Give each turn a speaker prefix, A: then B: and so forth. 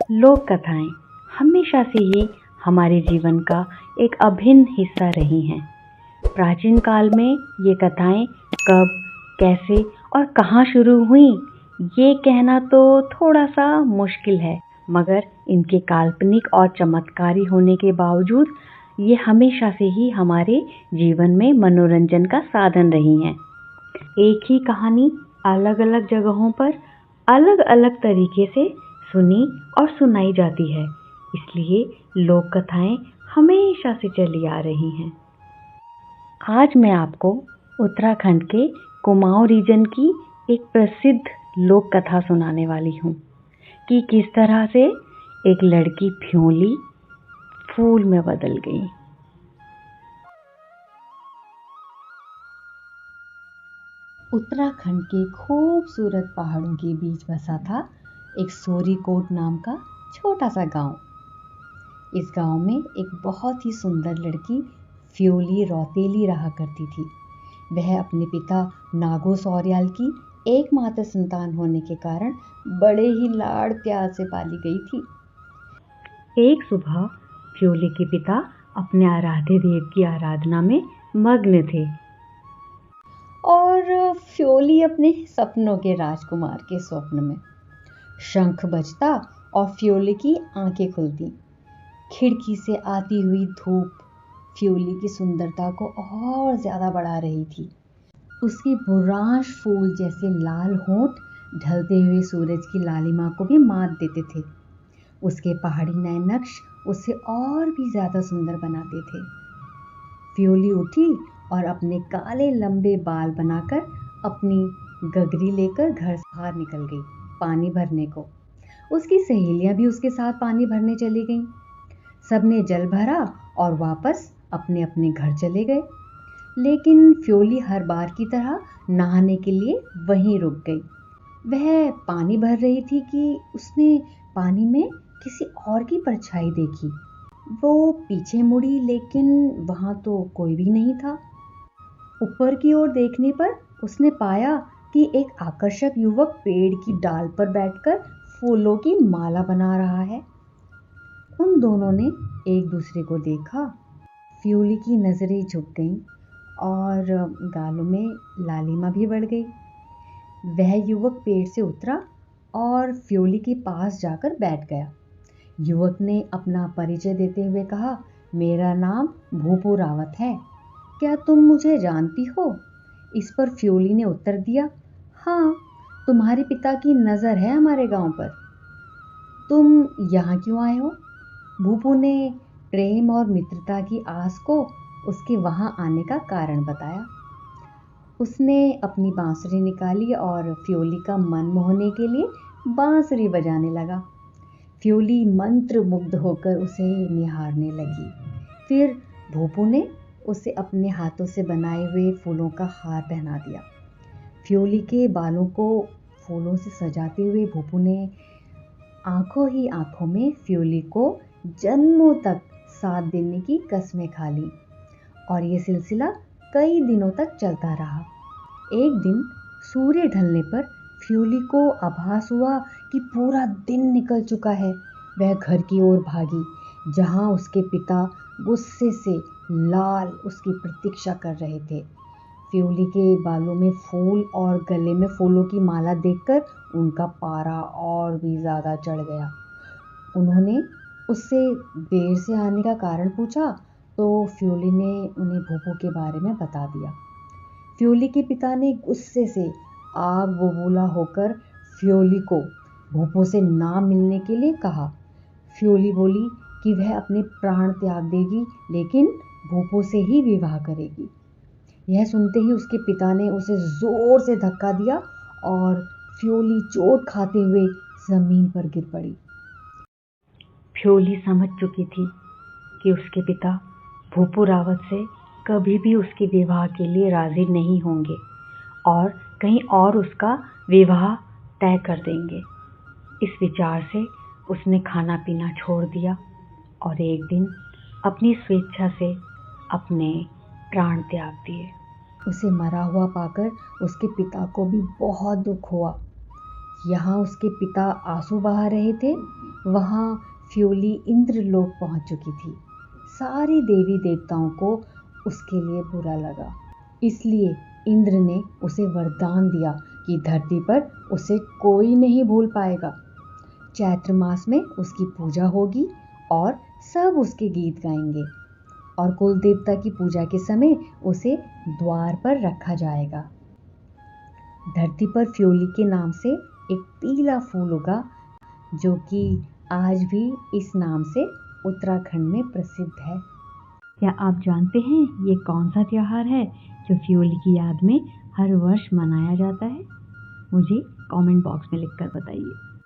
A: लोक कथाएं हमेशा से ही हमारे जीवन का एक अभिन्न हिस्सा रही हैं। प्राचीन काल में ये कथाएं कब, कैसे और कहाँ शुरू हुई, ये कहना तो थोड़ा सा मुश्किल है, मगर इनके काल्पनिक और चमत्कारी होने के बावजूद ये हमेशा से ही हमारे जीवन में मनोरंजन का साधन रही हैं। एक ही कहानी अलग अलग जगहों पर अलग अलग तरीके से सुनी और सुनाई जाती है, इसलिए लोक कथाएं हमेशा से चली आ रही हैं। आज मैं आपको उत्तराखंड के कुमाऊं रीजन की एक प्रसिद्ध लोक कथा सुनाने वाली हूँ कि किस तरह से एक लड़की फ्योली फूल में बदल गई। उत्तराखंड के खूबसूरत पहाड़ों के बीच बसा था एक सोरीकोट नाम का छोटा सा गांव। इस गांव में एक बहुत ही सुंदर लड़की फ्योली रौतेली रहा करती थी। वह अपने पिता नागो सौर्याल की एकमात्र संतान होने के कारण बड़े ही लाड़ प्यार से पाली गई थी। एक सुबह फ्योली के पिता अपने आराध्य देव की आराधना में मग्न थे और फ्योली अपने सपनों के राजकुमार के स्वप्न में। शंख बजता और फ्योली की आंखें खुलती। खिड़की से आती हुई धूप फ्योली की सुंदरता को और ज्यादा बढ़ा रही थी। उसकी बुरांश फूल जैसे लाल होंठ ढलते हुए सूरज की लालिमा को भी मात देते थे। उसके पहाड़ी नैनक्श उसे और भी ज्यादा सुंदर बनाते थे। फ्योली उठी और अपने काले लंबे बाल बनाकर अपनी गगरी लेकर घर से बाहर निकल गई पानी भरने को। उसकी सहेलियां भी उसके साथ पानी भरने चली गईं। सबने जल भरा और वापस अपने अपने घर चले गए, लेकिन फ्योली हर बार की तरह नहाने के लिए वहीं रुक गई। वह पानी भर रही थी कि उसने पानी में किसी और की परछाई देखी। वो पीछे मुड़ी, लेकिन वहां तो कोई भी नहीं था। ऊपर की ओर देखने पर उसने पाया कि एक आकर्षक युवक पेड़ की डाल पर बैठकर फूलों की माला बना रहा है। उन दोनों ने एक दूसरे को देखा। फ्योली की नजरें झुक गईं और गालों में लालिमा भी बढ़ गई। वह युवक पेड़ से उतरा और फ्योली के पास जाकर बैठ गया। युवक ने अपना परिचय देते हुए कहा, मेरा नाम भूपू रावत है, क्या तुम मुझे जानती हो? इस पर फ्योली ने उत्तर दिया, हाँ, तुम्हारे पिता की नज़र है हमारे गांव पर। तुम यहाँ क्यों आए हो? भूपू ने प्रेम और मित्रता की आस को उसके वहाँ आने का कारण बताया। उसने अपनी बांसुरी निकाली और फ्योली का मन मोहने के लिए बांसुरी बजाने लगा। फ्योली मंत्र मुग्ध होकर उसे निहारने लगी। फिर भूपू ने उसे अपने हाथों से बनाए हुए फूलों का हार पहना दिया। फ्योली के बालों को फूलों से सजाते हुए भूपू ने आंखों ही आंखों में फ्योली को जन्मों तक साथ देने की कसमें खा ली और ये सिलसिला कई दिनों तक चलता रहा। एक दिन सूर्य ढलने पर फ्योली को आभास हुआ कि पूरा दिन निकल चुका है। वह घर की ओर भागी, जहां उसके पिता गुस्से से लाल उसकी प्रतीक्षा कर रहे थे। फ्योली के बालों में फूल और गले में फूलों की माला देखकर उनका पारा और भी ज़्यादा चढ़ गया। उन्होंने उससे देर से आने का कारण पूछा तो फ्योली ने उन्हें भूपू के बारे में बता दिया। फ्योली के पिता ने गुस्से से आग बबूला होकर फ्योली को भूपू से ना मिलने के लिए कहा। फ्योली बोली कि वह अपने प्राण त्याग देगी, लेकिन भूपू से ही विवाह करेगी। यह सुनते ही उसके पिता ने उसे जोर से धक्का दिया और फ्योली चोट खाते हुए जमीन पर गिर पड़ी। फ्योली समझ चुकी थी कि उसके पिता भूपू रावत से कभी भी उसके विवाह के लिए राजी नहीं होंगे और कहीं और उसका विवाह तय कर देंगे। इस विचार से उसने खाना पीना छोड़ दिया और एक दिन अपनी स्वेच्छा से अपने प्राण त्याग दिए। उसे मरा हुआ पाकर उसके पिता को भी बहुत दुख हुआ। यहाँ उसके पिता आंसू बहा रहे थे वहाँ फ्योली इंद्रलोक पहुँच चुकी थी। सारे देवी देवताओं को उसके लिए बुरा लगा, इसलिए इंद्र ने उसे वरदान दिया कि धरती पर उसे कोई नहीं भूल पाएगा। चैत्र मास में उसकी पूजा होगी और सब उसके गीत गाएंगे और कुल देवता की पूजा के समय उसे द्वार पर रखा जाएगा। धरती पर फ्योली के नाम से एक पीला फूल उगा, जो कि आज भी इस नाम से उत्तराखंड में प्रसिद्ध है। क्या आप जानते हैं ये कौन सा त्योहार है जो फ्योली की याद में हर वर्ष मनाया जाता है? मुझे कमेंट बॉक्स में लिखकर बताइए।